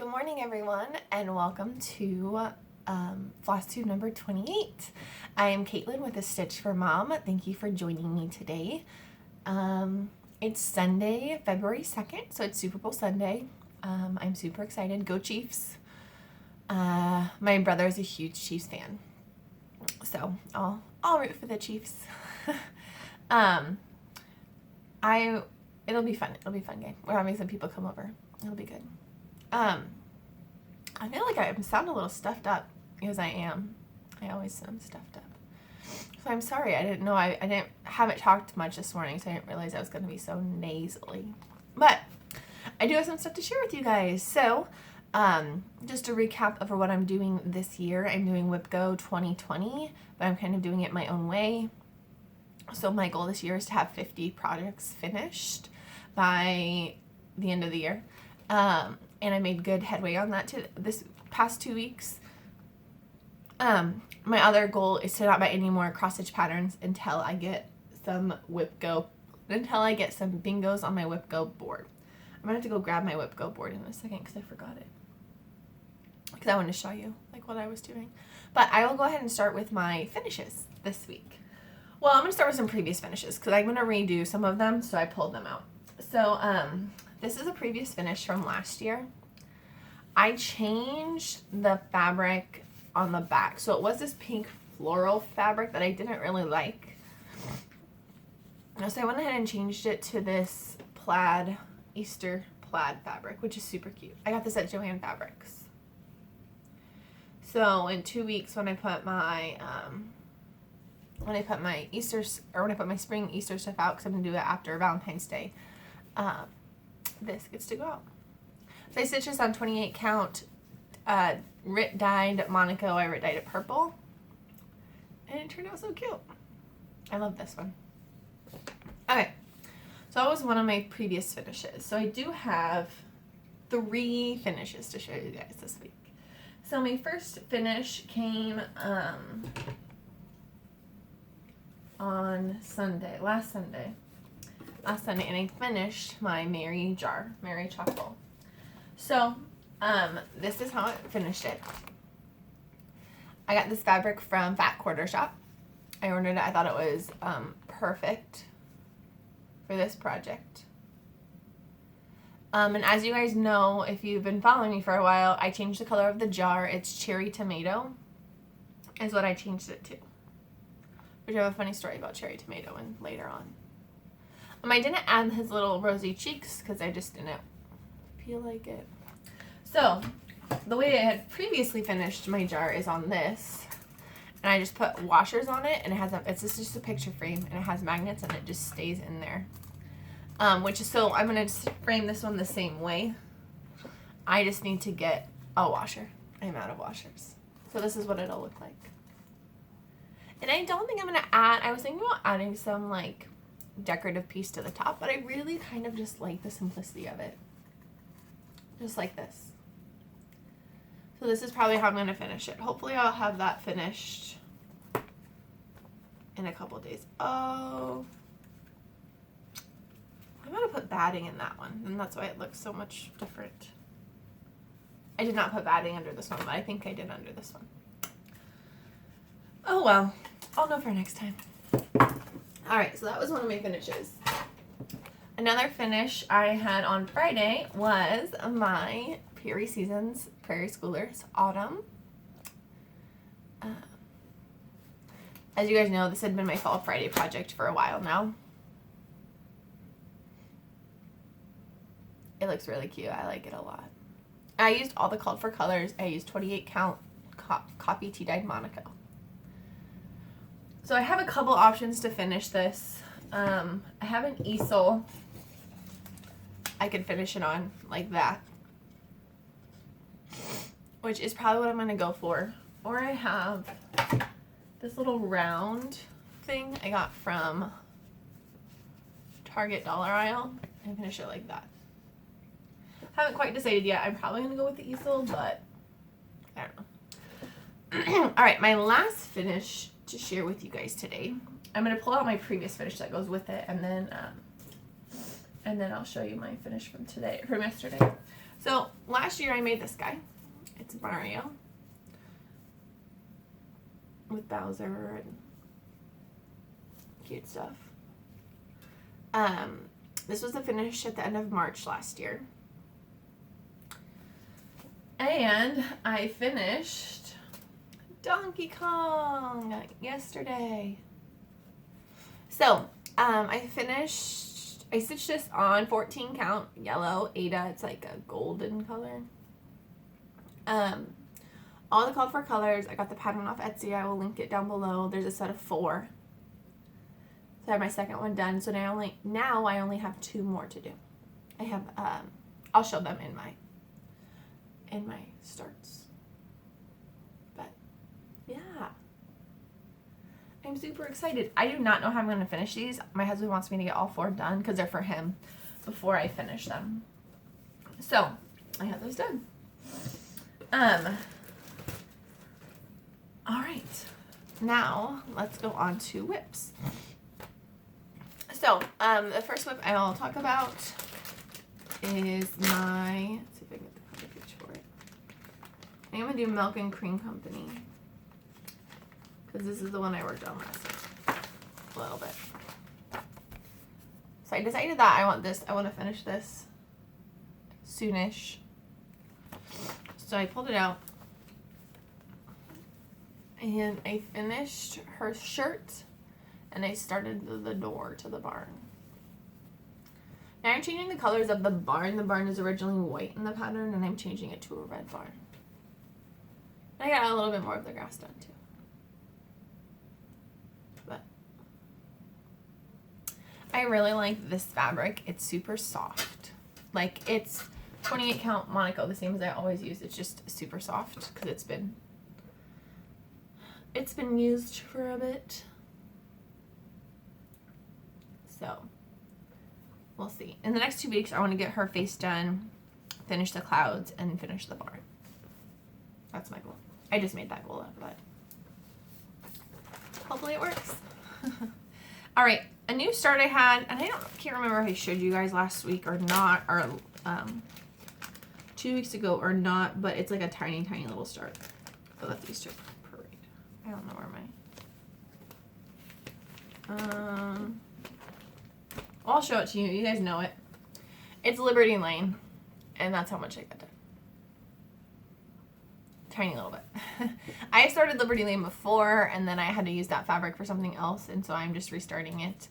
Good morning, everyone, and welcome to Flosstube number 28. I am Caitlin with A Stitch for Mom. Thank you for joining me today. It's Sunday, February 2nd, so it's Super Bowl Sunday. I'm super excited. Go Chiefs. My brother is a huge Chiefs fan, so I'll root for the Chiefs. It'll be fun. It'll be a fun game. We're having some people come over. It'll be good. I feel like I sound a little stuffed up because I am. I always sound stuffed up. So I'm sorry. I didn't know. I haven't talked much this morning, so I didn't realize I was going to be so nasally. But I do have some stuff to share with you guys. So just a recap of what I'm doing this year. I'm doing Whip Go 2020, but I'm kind of doing it my own way. So my goal this year is to have 50 projects finished by the end of the year. And I made good headway on that this past 2 weeks. My other goal is to not buy any more cross stitch patterns until I get some bingos on my Whip Go board. I'm gonna have to go grab my Whip Go board in a second because I forgot it. Because I wanted to show you like what I was doing. But I will go ahead and start with my finishes this week. Well, I'm gonna start with some previous finishes because I'm gonna redo some of them, so I pulled them out. So this is a previous finish from last year. I changed the fabric on the back. So it was this pink floral fabric that I didn't really like. So I went ahead and changed it to this plaid, Easter plaid fabric, which is super cute. I got this at Joann Fabrics. So in 2 weeks when I put my my spring Easter stuff out, because I'm gonna do it after Valentine's Day, this gets to go out. So I stitched this on 28 count, Rit dyed Monaco. I Rit dyed it purple, and it turned out so cute. I love this one. Okay, so that was one of my previous finishes. So I do have 3 finishes to show you guys this week. So my first finish came on last Sunday, and I finished my Mary chocolate. So, this is how I finished it. I got this fabric from Fat Quarter Shop. I ordered it. I thought it was perfect for this project. And as you guys know, if you've been following me for a while, I changed the color of the jar. It's cherry tomato is what I changed it to. Which I have a funny story about cherry tomato and later on. I didn't add his little rosy cheeks because I just didn't feel like it. So the way I had previously finished my jar is on this, and I just put washers on it, and it's just a picture frame, and it has magnets, and it just stays in there. I'm gonna just frame this one the same way. I just need to get a washer. I'm out of washers, so this is what it'll look like. And I don't think I'm gonna add. I was thinking about adding some like decorative piece to the top, but I really kind of just like the simplicity of it. Just like this. So this is probably how I'm going to finish it. Hopefully I'll have that finished in a couple of days. Oh, I'm going to put batting in that one, and that's why it looks so much different. I did not put batting under this one, but I think I did under this one. Oh well, I'll know for next time. Alright, so that was one of my finishes. Another finish I had on Friday was my Prairie Seasons Prairie Schoolers Autumn. As you guys know, this had been my Fall Friday project for a while now. It looks really cute. I like it a lot. I used all the called for colors. I used 28 count copy tea dyed Monaco. So I have a couple options to finish this. I have an easel I could finish it on like that, which is probably what I'm going to go for. Or I have this little round thing I got from Target Dollar Aisle and finish it like that. Haven't quite decided yet. I'm probably going to go with the easel, but I don't know. Alright, my last finish to share with you guys today. I'm going to pull out my previous finish that goes with it, and then I'll show you my finish from yesterday. So last year I made this guy. It's Mario with Bowser and cute stuff. This was the finish at the end of March last year. And I finished Donkey Kong yesterday. So, I stitched this on 14 count yellow Ada. It's like a golden color. All the called for colors. I got the pattern off Etsy. I will link it down below. There's a set of 4. So I have my second one done. So now I only have 2 more to do. I have I'll show them in my starts. But yeah. I'm super excited. I do not know how I'm going to finish these. My husband wants me to get all 4 done because they're for him before I finish them. So, I have those done. All right. Now, let's go on to whips. So, the first whip I'll talk about is my, let's see if I can get the cover page for it. I'm going to do Milk and Cream Company. Because this is the one I worked on last week. A little bit. So I decided that I want to finish this soonish. So I pulled it out. And I finished her shirt. And I started the door to the barn. Now I'm changing the colors of the barn. The barn is originally white in the pattern. And I'm changing it to a red barn. And I got a little bit more of the grass done too. I really like this fabric. It's super soft. Like, it's 28 count Monaco, the same as I always use. It's just super soft because it's been used for a bit. So, we'll see. In the next 2 weeks, I want to get her face done, finish the clouds, and finish the barn. That's my goal. I just made that goal up, but hopefully it works. All right. A new start I had, and I can't remember if I showed you guys last week or not, or 2 weeks ago or not, but it's like a tiny, tiny little start. Oh, that's Easter Parade. I don't know where I'll show it to you. You guys know it. It's Liberty Lane, and that's how much I got done. Tiny little bit. I started Liberty Lane before, and then I had to use that fabric for something else, and so I'm just restarting it.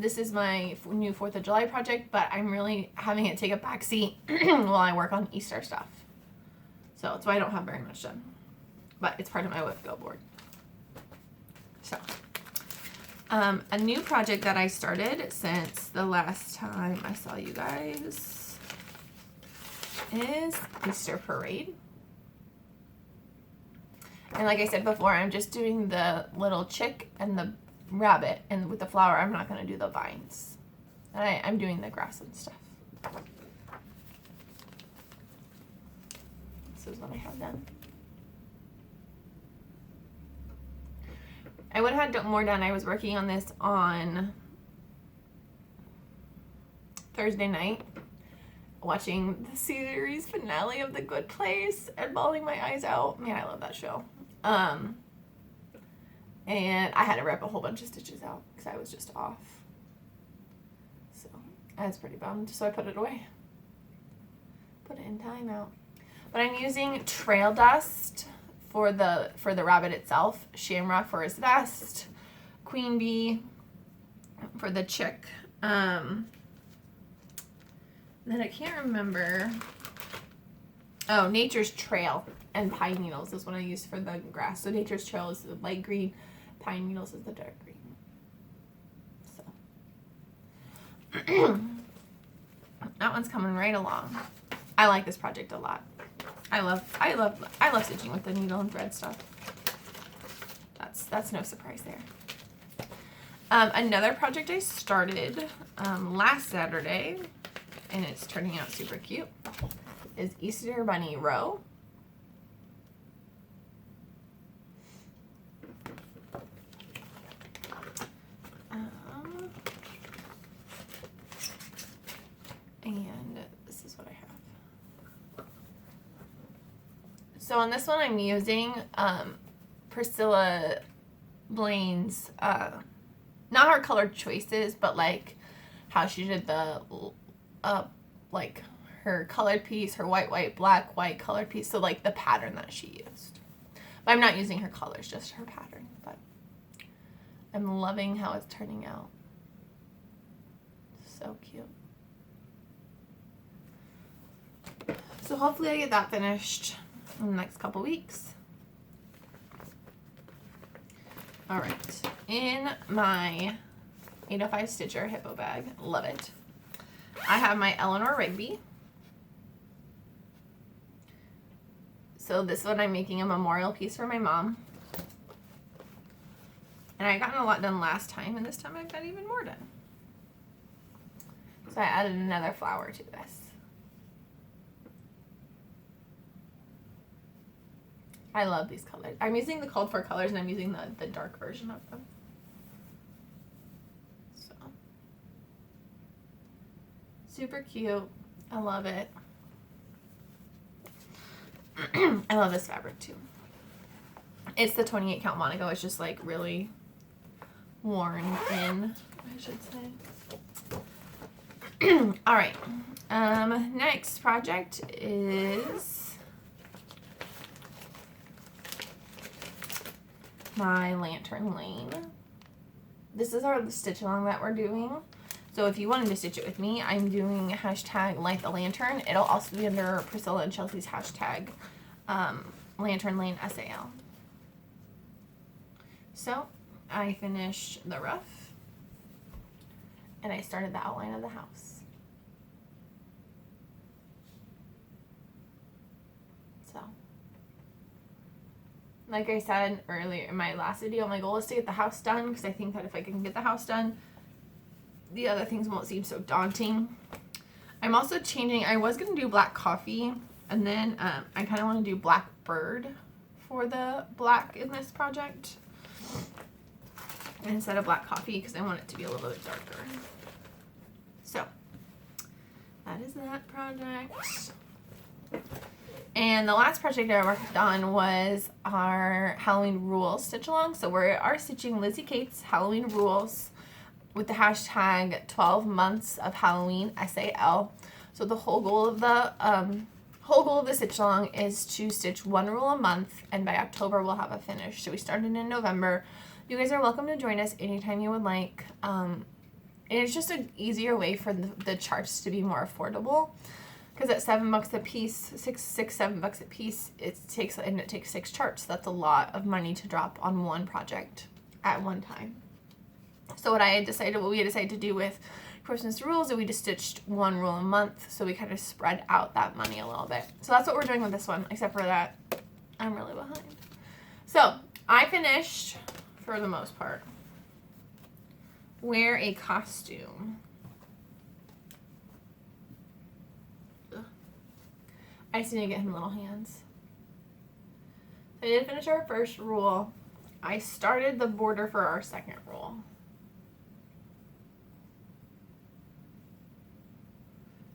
This is my new 4th of July project, but I'm really having it take a backseat while I work on Easter stuff. So that's why I don't have very much done. But it's part of my whip billboard. So, a new project that I started since the last time I saw you guys is Easter Parade. And like I said before, I'm just doing the little chick and the rabbit, and with the flower, I'm not going to do the vines. And I'm doing the grass and stuff. This is what I have done. I would have had more done. I was working on this on Thursday night, watching the series finale of The Good Place and bawling my eyes out. Man, I love that show. And I had to rip a whole bunch of stitches out because I was just off. So I was pretty bummed, so I put it away. Put it in timeout. But I'm using trail dust for the rabbit itself, shamrock for his vest, queen bee for the chick. Then I can't remember. Oh, Nature's Trail and pine needles is what I use for the grass. So Nature's Trail is the light green, pine needles is the dark green. So that one's coming right along. I like this project a lot. I love stitching with the needle and thread stuff. That's no surprise there. Another project I started last Saturday, and it's turning out super cute, is Easter Bunny Row. And this is what I have. So on this one I'm using Priscilla Blaine's, not her color choices, but like how she did the, like her colored piece, her white, white, black, white colored piece. So like the pattern that she used. But I'm not using her colors, just her pattern. But I'm loving how it's turning out. So cute. So hopefully I get that finished in the next couple weeks. Alright, in my 805 Stitcher Hippo bag, love it, I have my Eleanor Rigby. So this one I'm making a memorial piece for my mom. And I got a lot done last time, and this time I've got even more done. So I added another flower to this. I love these colors. I'm using the called for colors, and I'm using the dark version of them. So super cute. I love it. I love this fabric too. It's the 28 count Monaco. It's just like really worn in, I should say. All right. Next project is my Lantern Lane. This is our stitch along that we're doing. So if you wanted to stitch it with me, I'm doing hashtag Light the Lantern. It'll also be under Priscilla and Chelsea's hashtag Lantern Lane SAL. So I finished the rough and I started the outline of the house. So like I said earlier in my last video, my goal is to get the house done because I think that if I can get the house done, the other things won't seem so daunting. I'm also changing, I was going to do black coffee, and then I kind of want to do black bird for the black in this project instead of black coffee because I want it to be a little bit darker. So that is that project. And the last project I worked on was our Halloween Rules stitch along. So we are stitching Lizzie Kate's Halloween Rules with the hashtag 12 months of Halloween SAL. So the whole goal of the stitch along is to stitch one rule a month, and by October we'll have a finish. So we started in November. You guys are welcome to join us anytime you would like. And it's just an easier way for the charts to be more affordable. Because at $7 a piece, $7 a piece, it takes 6 charts. That's a lot of money to drop on one project at one time. So what we had decided to do with Christmas rules is we just stitched one rule a month, so we kind of spread out that money a little bit. So that's what we're doing with this one, except for that I'm really behind. So I finished, for the most part, Wear a Costume. Ugh. I just need to get him little hands. So I did finish our first rule. I started the border for our second rule.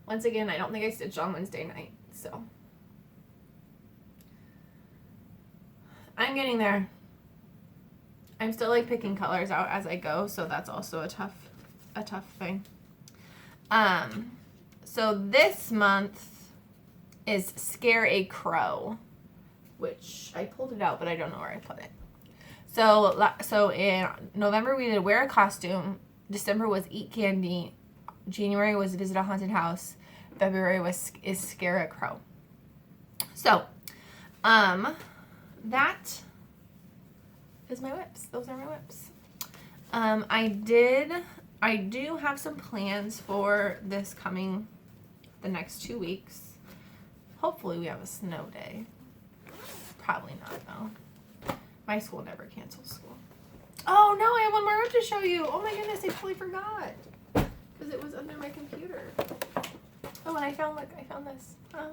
Once again, I don't think I stitched on Wednesday night, so I'm getting there. I'm still like picking colors out as I go, so that's also a tough thing. So this month is Scare a Crow, which I pulled it out, but I don't know where I put it. So in November we did Wear a Costume. December was Eat Candy. January was Visit a Haunted House. February is Scare a Crow. So, that is my whips. Those are my whips. I do have some plans for the next 2 weeks. Hopefully we have a snow day. Probably not though. My school never cancels school. Oh no, I have one more whip to show you. Oh my goodness, I totally forgot. Because it was under my computer. Oh, and I found this. Oh,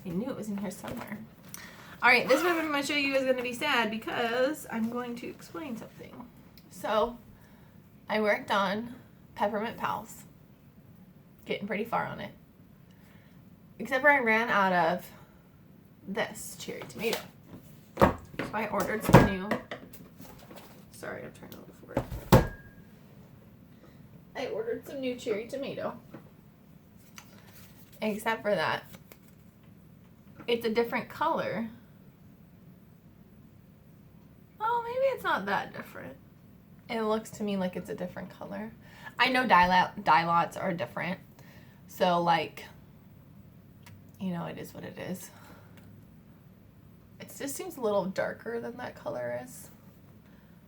I knew it was in here somewhere. Alright, this one I'm going to show you is going to be sad because I'm going to explain something. So, I worked on Peppermint Pals. Getting pretty far on it. Except for I ran out of this cherry tomato. So I ordered some new, sorry, I'm trying to look for it. I ordered some new cherry tomato. Except for that, it's a different color. Oh, maybe it's not that different. It looks to me like it's a different color. I know dye lots are different. So like, you know, it is what it is. It just seems a little darker than that color is.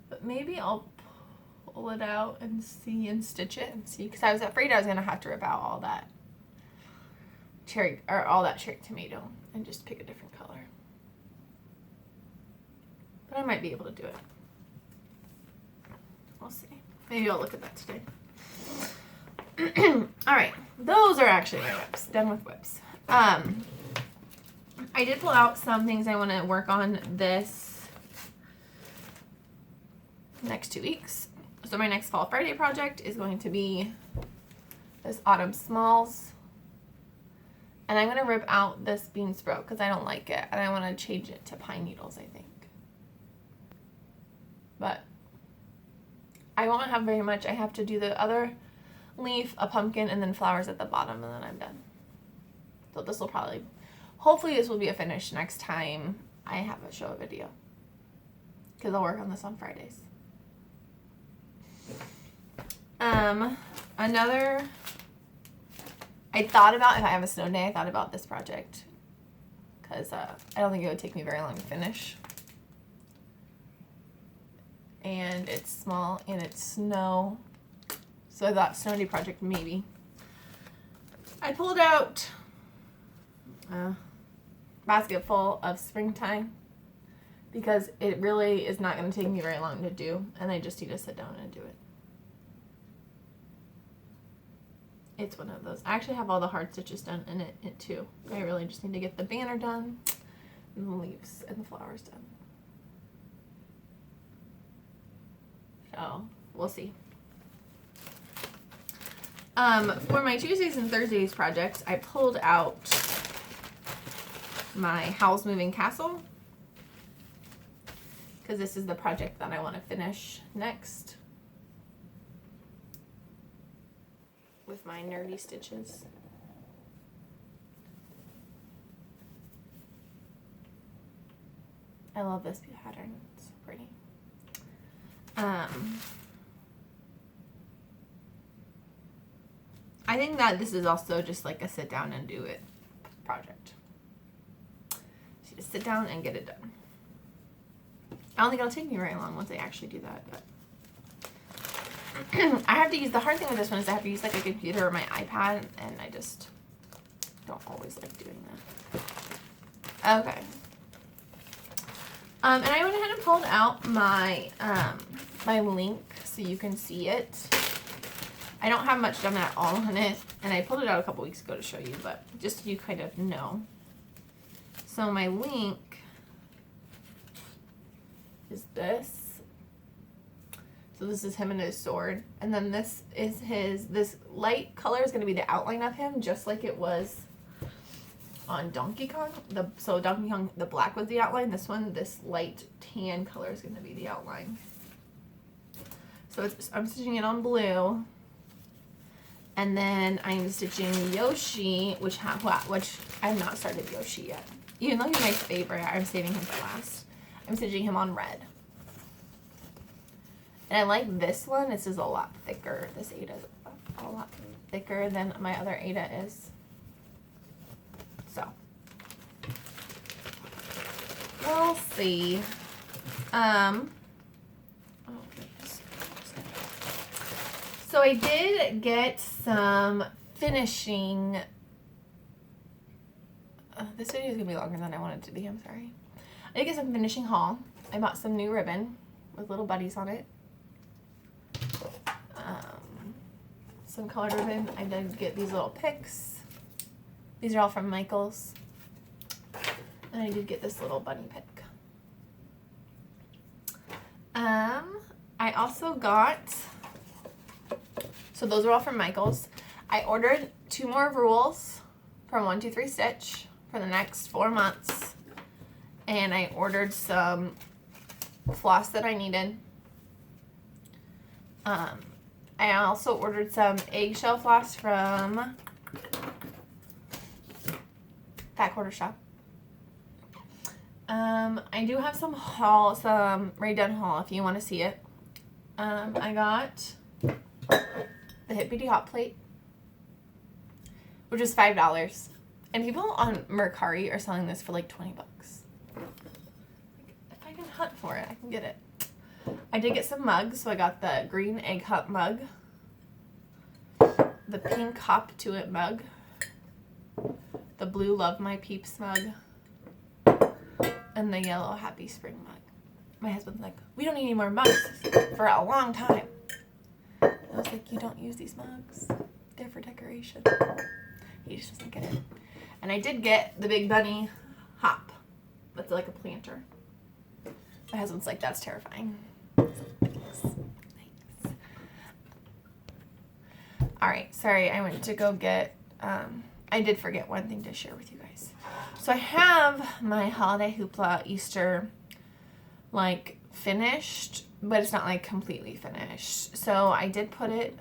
But maybe I'll pull it out and see and stitch it and see. Because I was afraid I was going to have to rip out all that cherry, or all that cherry tomato and just pick a different color. But I might be able to do it. We'll see. Maybe I'll look at that today. Alright, those are actually my whips. Done with whips. I did pull out some things I want to work on this next 2 weeks. So my next Fall Friday project is going to be this Autumn Smalls. And I'm going to rip out this bean sprout because I don't like it. And I want to change it to pine needles, I think. But I won't have very much. I have to do the other leaf, a pumpkin, and then flowers at the bottom, and then I'm done. So this will probably, hopefully this will be a finish next time I have a show video. Because I'll work on this on Fridays. Another, I thought about, if I have a snow day, I thought about this project. Because I don't think it would take me very long to finish. And it's small and it's snow. So I thought snow day project maybe. I pulled out a basket full of springtime because it really is not going to take me very long to do, and I just need to sit down and do it. It's one of those. I actually have all the hard stitches done in it too. I really just need to get the banner done and the leaves and the flowers done. So we'll see. For my Tuesdays and Thursdays projects, I pulled out my Howl's Moving Castle because this is the project that I want to finish next with my nerdy stitches. I love this pattern. It's so pretty. I think that this is also just like a sit down and do it project. So just sit down and get it done. I don't think it'll take me very long once I actually do that, but I have to use, the hard thing with this one is I have to use like a computer or my iPad, and I just don't always like doing that. Okay. And I went ahead and pulled out my my link so you can see it. I don't have much done at all on it, and I pulled it out a couple weeks ago to show you, but just so you kind of know. So my link is this. So this is him and his sword, and then this is his, this light color is going to be the outline of him, just like it was on Donkey Kong. So Donkey Kong, the black was the outline. This one, this light tan color is going to be the outline. So I'm stitching it on blue. And then I'm stitching Yoshi, which I have not started Yoshi yet. Even though he's my favorite, I'm saving him for last. I'm stitching him on red. And I like this one. This is a lot thicker. This Ada is a lot thicker than my other Ada is. So, we'll see. So I did get some finishing. This video is going to be longer than I want it to be. I'm sorry. I did get some finishing haul. I bought some new ribbon with little buddies on it. Some colored ribbon. I did get these little picks. These are all from Michaels. And I did get this little bunny pick. I also got, so those are all from Michaels. I ordered 2 more rules from 1-2-3 Stitch for the next 4 months. and I ordered some floss that I needed. I also ordered some eggshell floss from Fat Quarter Shop. I do have some redone haul if you want to see it. I got the Hippity Hot Plate, which is $5. And people on Mercari are selling this for like 20 bucks. If I can hunt for it, I can get it. I did get some mugs, so I got the green egg hut mug, the pink hop to it mug, the blue love my peeps mug, and the yellow happy spring mug. My husband's like, we don't need any more mugs for a long time. I was like, you don't use these mugs. They're for decoration. He just doesn't get it. And I did get the Big Bunny hop. That's like a planter. My husband's like, that's terrifying. Thanks. Alright, sorry, I went to go get, I did forget one thing to share with you guys. So I have my holiday hoopla Easter, like, finished, but it's not, like, completely finished. So I did put it,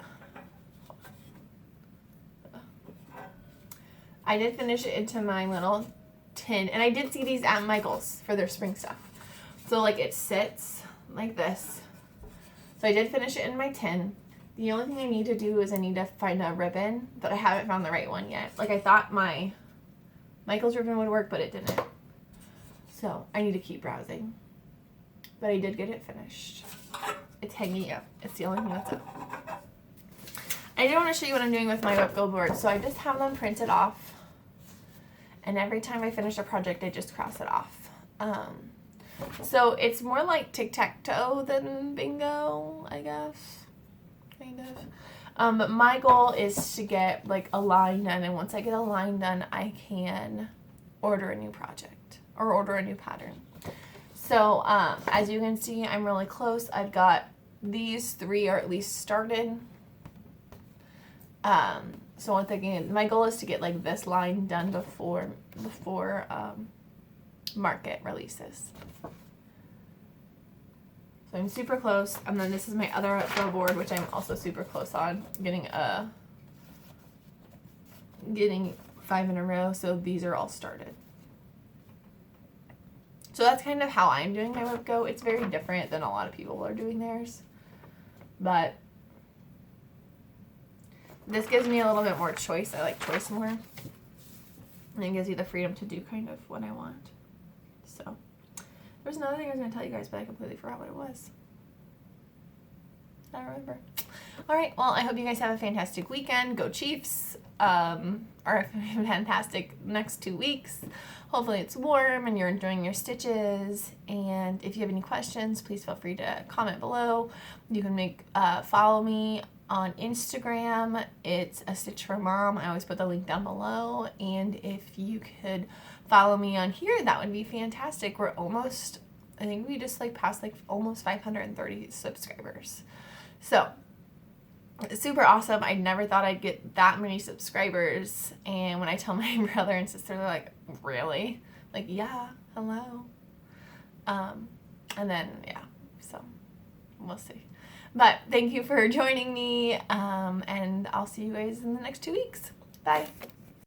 I did finish it into my little tin, and I did see these at Michael's for their spring stuff. So, like, it sits like this. So I did finish it in my tin. The only thing I need to do is I need to find a ribbon, but I haven't found the right one yet. Like, I thought my Michael's ribbon would work, but it didn't. So I need to keep browsing. But I did get it finished. It's hanging up. It's the only thing that's up. I did want to show you what I'm doing with my web billboard. So I just have them printed off. And every time I finish a project, I just cross it off. So it's more like tic-tac-toe than bingo, I guess. Kind of. But my goal is to get like a line done, and once I get a line done, I can order a new project or order a new pattern. So as you can see, I'm really close. I've got these 3 are at least started. So once again, my goal is to get like this line done before market releases. So I'm super close, and then this is my other billboard, which I'm also super close on getting 5 in a row. So these are all started. So that's kind of how I'm doing my web go. It's very different than a lot of people are doing theirs, but this gives me a little bit more choice. I like choice more, and it gives you the freedom to do kind of what I want. So there's another thing I was going to tell you guys, but I completely forgot what it was. I don't remember. All right, well, I hope you guys have a fantastic weekend. Go Chiefs. Or a fantastic next 2 weeks. Hopefully it's warm and you're enjoying your stitches. And if you have any questions, please feel free to comment below. You can follow me on Instagram. It's A Stitch for Mom. I always put the link down below. And if you could follow me on here, that would be fantastic. We're almost, I think we just passed almost 530 subscribers. So it's super awesome. I never thought I'd get that many subscribers. And when I tell my brother and sister, they're like, really? Like, yeah, hello. And then, yeah, so we'll see. But thank you for joining me. And I'll see you guys in the next 2 weeks. Bye.